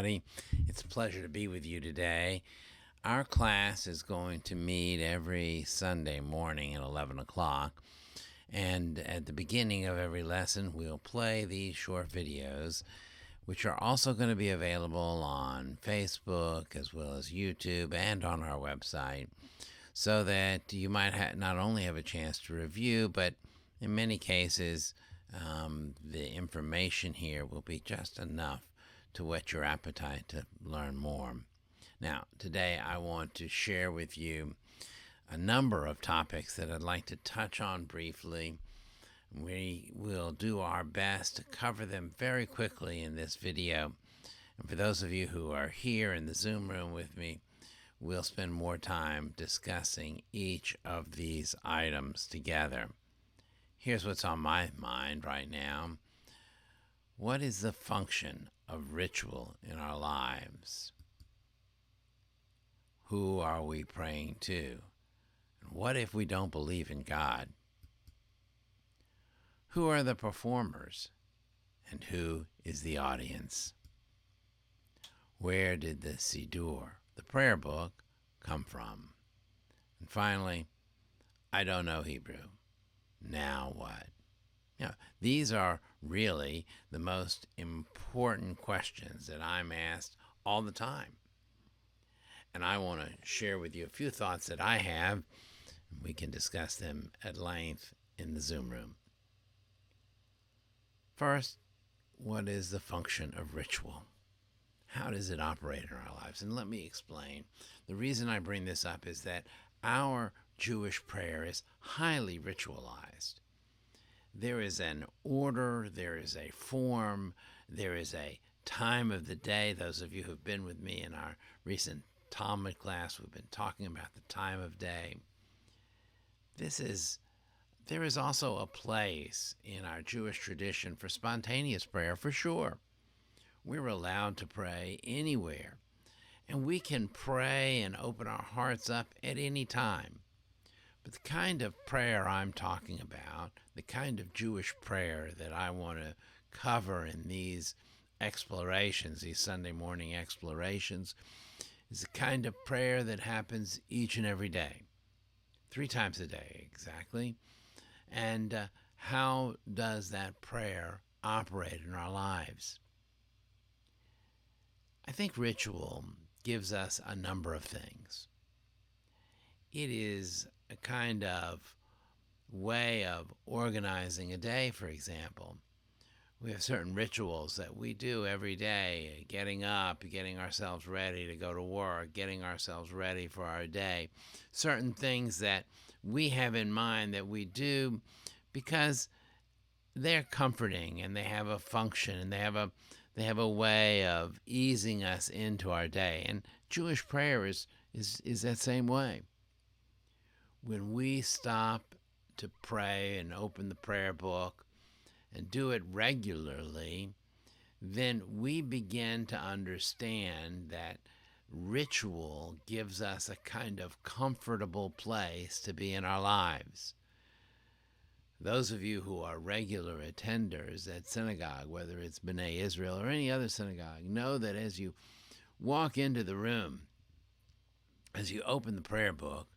everybody. It's a pleasure to be with you today. Our class is going to meet every Sunday morning at 11 o'clock. And at the beginning of every lesson, we'll play these short videos, which are also going to be available on Facebook as well as YouTube and on our website, so that you might not only have a chance to review, but in many cases, the information here will be just enough to whet your appetite to learn more. Now, today I want to share with you a number of topics that I'd like to touch on briefly. We will do our best to cover them very quickly in this video. And for those of you who are here in the Zoom room with me, we'll spend more time discussing each of these items together. Here's what's on my mind right now. What is the function of ritual in our lives? Who are we praying to? And what if we don't believe in God? Who are the performers? And who is the audience? Where did the Siddur, the prayer book, come from? And finally, I don't know Hebrew. Now what? These are really the most important questions that I'm asked all the time. And I want to share with you a few thoughts that I have. We can discuss them at length in the Zoom room. First, what is the function of ritual? How does it operate in our lives? And let me explain. The reason I bring this up is that our Jewish prayer is highly ritualized. There is an order, there is a form, there is a time of the day. Those of you who have been with me in our recent Talmud class, we've been talking about the time of day. There is also a place in our Jewish tradition for spontaneous prayer, for sure. We're allowed to pray anywhere, and we can pray and open our hearts up at any time. But the kind of prayer I'm talking about, the kind of Jewish prayer that I want to cover in these explorations, these Sunday morning explorations, is the kind of prayer that happens each and every day, 3 times a day exactly. And how does that prayer operate in our lives? I think ritual gives us a number of things. It is a kind of way of organizing a day, for example. We have certain rituals that we do every day, getting up, getting ourselves ready to go to work, getting ourselves ready for our day. Certain things that we have in mind that we do because they're comforting and they have a function and they have a way of easing us into our day. And Jewish prayer is that same way. When we stop to pray and open the prayer book and do it regularly, then we begin to understand that ritual gives us a kind of comfortable place to be in our lives. Those of you who are regular attenders at synagogue, whether it's B'nai Israel or any other synagogue, know that as you walk into the room, as you open the prayer book,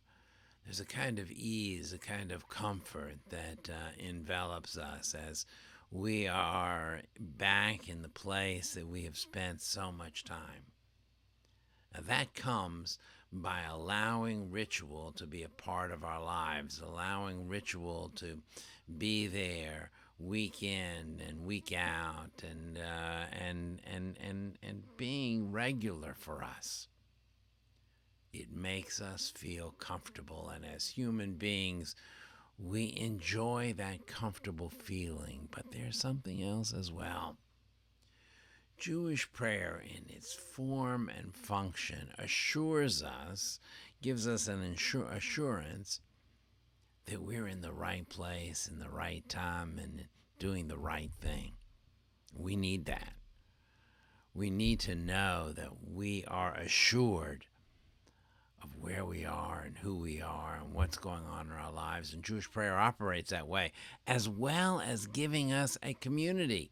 there's a kind of ease, a kind of comfort that envelops us as we are back in the place that we have spent so much time. Now, that comes by allowing ritual to be a part of our lives, allowing ritual to be there week in and week out, and being regular for us. It makes us feel comfortable, and as human beings, we enjoy that comfortable feeling. But there's something else as well. Jewish prayer in its form and function assures us, gives us an assurance that we're in the right place, in the right time, and doing the right thing. We need that. We need to know that we are assured of where we are and who we are and what's going on in our lives. And Jewish prayer operates that way, as well as giving us a community.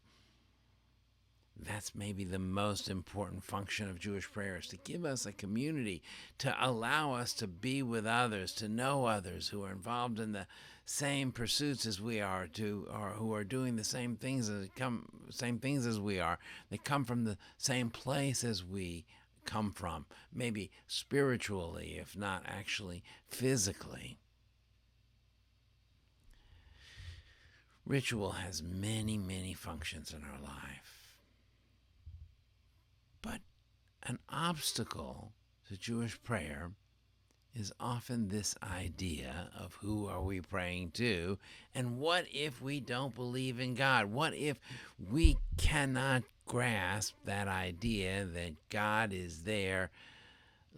That's maybe the most important function of Jewish prayer, is to give us a community, to allow us to be with others, to know others who are involved in the same pursuits as we are, or who are doing the same things as we are. They come from the same place as we come from, maybe spiritually, if not actually physically. Ritual has many, many functions in our life. But an obstacle to Jewish prayer is often this idea of who are we praying to, and what if we don't believe in God? What if we cannot grasp that idea that God is there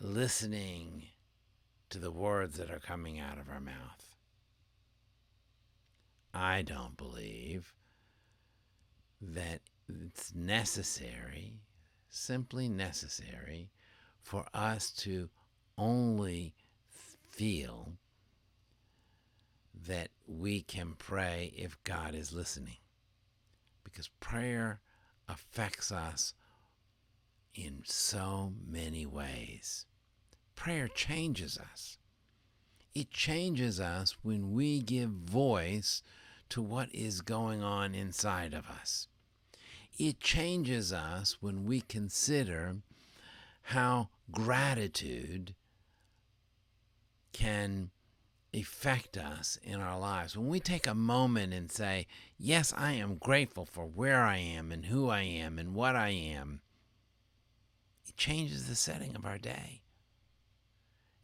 listening to the words that are coming out of our mouth? I don't believe that it's necessary, simply necessary, for us to only feel that we can pray if God is listening. Because prayer affects us in so many ways. Prayer changes us. It changes us when we give voice to what is going on inside of us. It changes us when we consider how gratitude can affect us in our lives. When we take a moment and say, yes, I am grateful for where I am and who I am and what I am, it changes the setting of our day.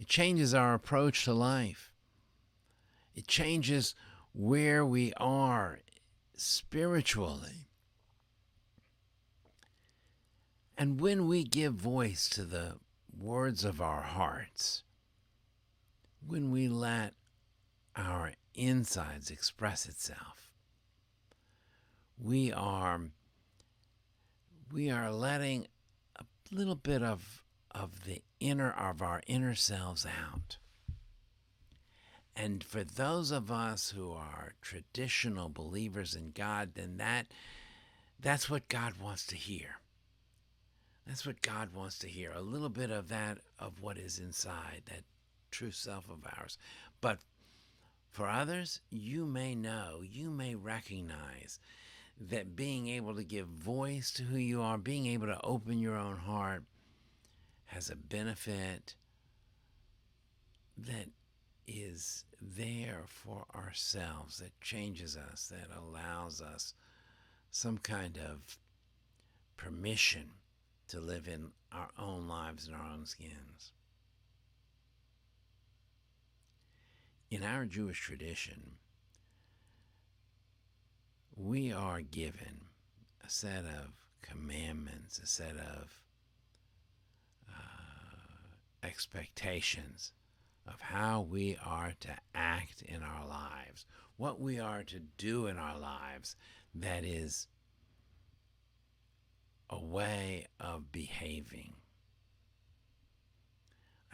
It changes our approach to life. It changes where we are spiritually. And when we give voice to the words of our hearts, when we let our insides express itself, we are letting a little bit of our inner selves out. And for those of us who are traditional believers in God, then that's what God wants to hear. That's what God wants to hear. A little bit of that, of what is inside, that true self of ours. But for others, you may know, you may recognize that being able to give voice to who you are, being able to open your own heart, has a benefit that is there for ourselves, that changes us, that allows us some kind of permission to live in our own lives in our own skins. In our Jewish tradition, we are given a set of commandments, a set of expectations of how we are to act in our lives, what we are to do in our lives that is a way of behaving.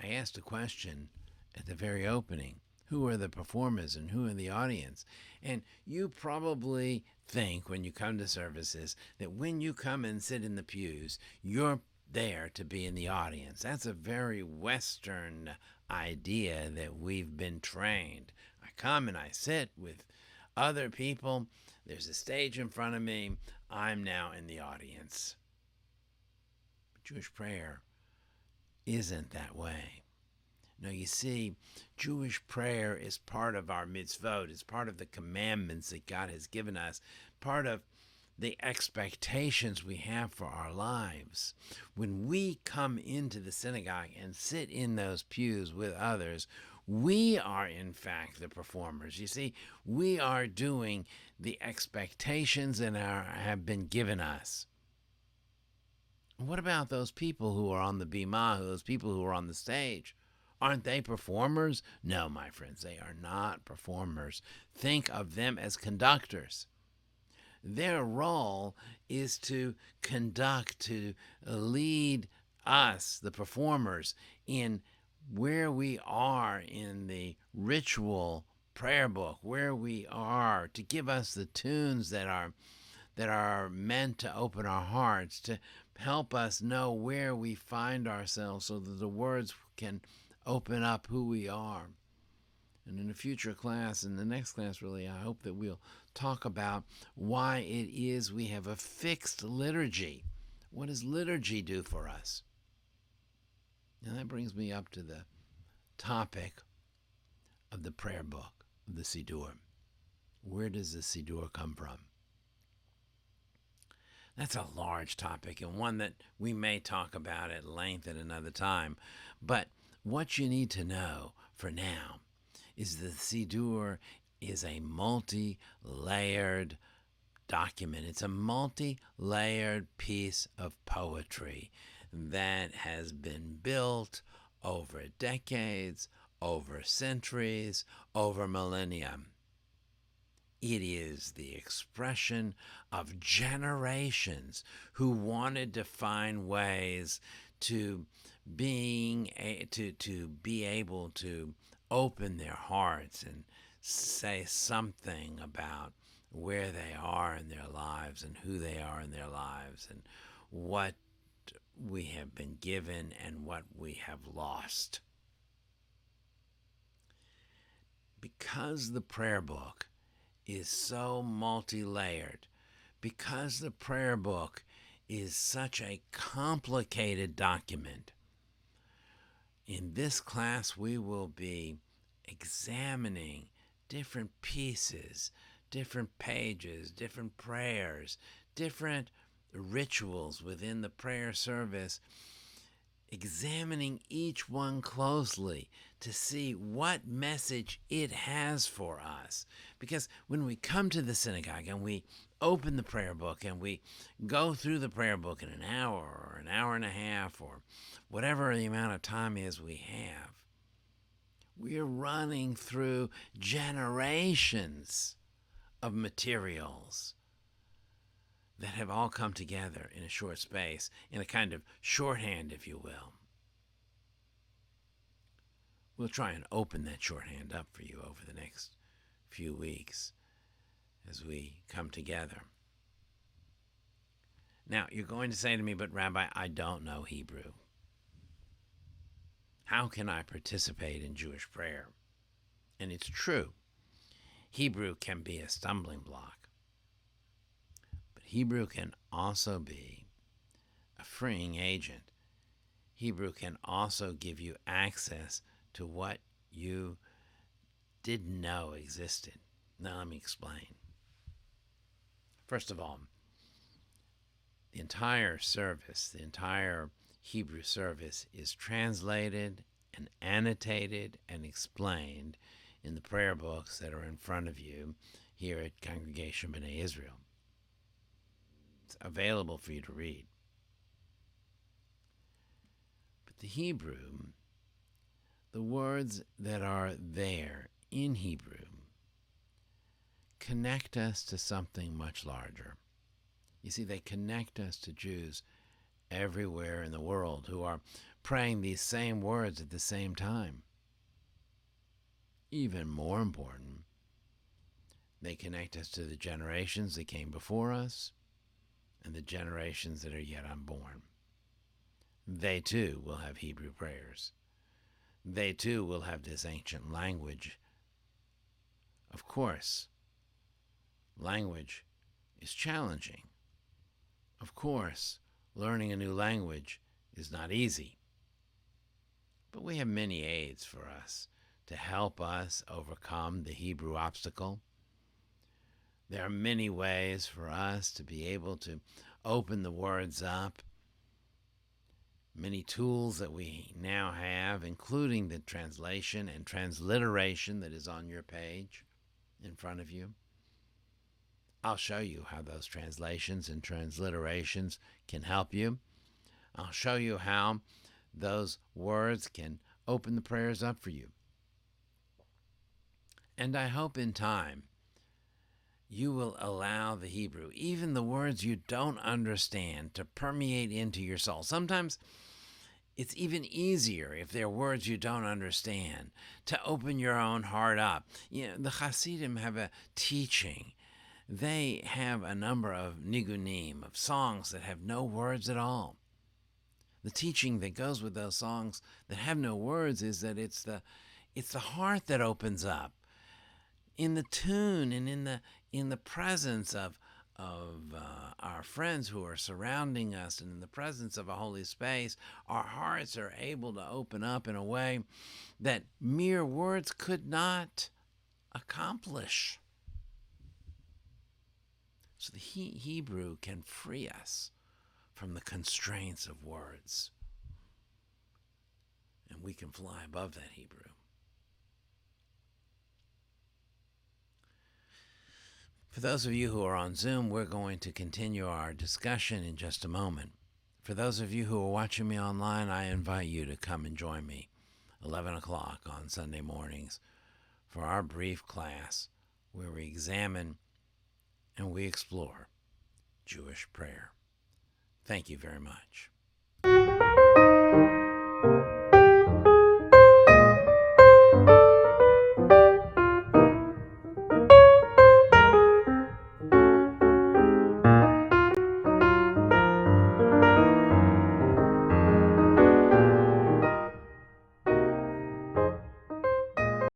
I asked a question at the very opening: who are the performers and who are the audience? And you probably think when you come to services that when you come and sit in the pews, you're there to be in the audience. That's a very Western idea that we've been trained. I come and I sit with other people. There's a stage in front of me. I'm now in the audience. But Jewish prayer isn't that way. No, you see, Jewish prayer is part of our mitzvot. It's part of the commandments that God has given us, part of the expectations we have for our lives. When we come into the synagogue and sit in those pews with others, we are in fact the performers. You see, we are doing the expectations that have been given us. What about those people who are on the bima, those people who are on the stage? Aren't they performers? No, my friends, they are not performers. Think of them as conductors. Their role is to conduct, to lead us, the performers, in where we are in the ritual prayer book, where we are, to give us the tunes that are that are meant to open our hearts, to help us know where we find ourselves so that the words can open up who we are. And in a future class, in the next class really, I hope that we'll talk about why it is we have a fixed liturgy. What does liturgy do for us? And that brings me up to the topic of the prayer book, of the Siddur. Where does the Siddur come from? That's a large topic and one that we may talk about at length at another time. But what you need to know for now is that the Siddur is a multi-layered document. It's a multi-layered piece of poetry that has been built over decades, over centuries, over millennia. It is the expression of generations who wanted to find ways to to be able to open their hearts and say something about where they are in their lives and who they are in their lives and what we have been given and what we have lost. Because the prayer book is so multi-layered, because the prayer book is such a complicated document, in this class we will be examining different pieces, different pages, different prayers, different rituals within the prayer service, examining each one closely to see what message it has for us. Because when we come to the synagogue and we open the prayer book and we go through the prayer book in an hour or an hour and a half or whatever the amount of time is we have, we're running through generations of materials that have all come together in a short space, in a kind of shorthand, if you will. We'll try and open that shorthand up for you over the next few weeks as we come together. Now, you're going to say to me, but Rabbi, I don't know Hebrew. How can I participate in Jewish prayer? And it's true. Hebrew can be a stumbling block. But Hebrew can also be a freeing agent. Hebrew can also give you access to what you didn't know existed. Now let me explain. First of all, the entire service, the entire Hebrew service is translated and annotated and explained in the prayer books that are in front of you here at Congregation B'nai Israel. It's available for you to read. But the Hebrew, the words that are there in Hebrew, connect us to something much larger. You see, they connect us to Jews everywhere in the world who are praying these same words at the same time. Even more important, they connect us to the generations that came before us and the generations that are yet unborn. They too will have Hebrew prayers. They too will have this ancient language. Of course, language is challenging. Of course, learning a new language is not easy. But we have many aids for us to help us overcome the Hebrew obstacle. There are many ways for us to be able to open the words up. Many tools that we now have, including the translation and transliteration that is on your page in front of you. I'll show you how those translations and transliterations can help you. I'll show you how those words can open the prayers up for you. And I hope in time you will allow the Hebrew, even the words you don't understand, to permeate into your soul. Sometimes it's even easier if they're words you don't understand to open your own heart up. You know, the Hasidim have a teaching they have a number of nigunim, of songs that have no words at all. The teaching that goes with those songs that have no words is that it's the heart that opens up in the tune and in the presence of our friends who are surrounding us, and in the presence of a holy space. Our hearts are able to open up in a way that mere words could not accomplish. So the Hebrew can free us from the constraints of words, and we can fly above that Hebrew. For those of you who are on Zoom, we're going to continue our discussion in just a moment. For those of you who are watching me online, I invite you to come and join me 11 o'clock on Sunday mornings for our brief class where we examine and we explore Jewish prayer. Thank you very much.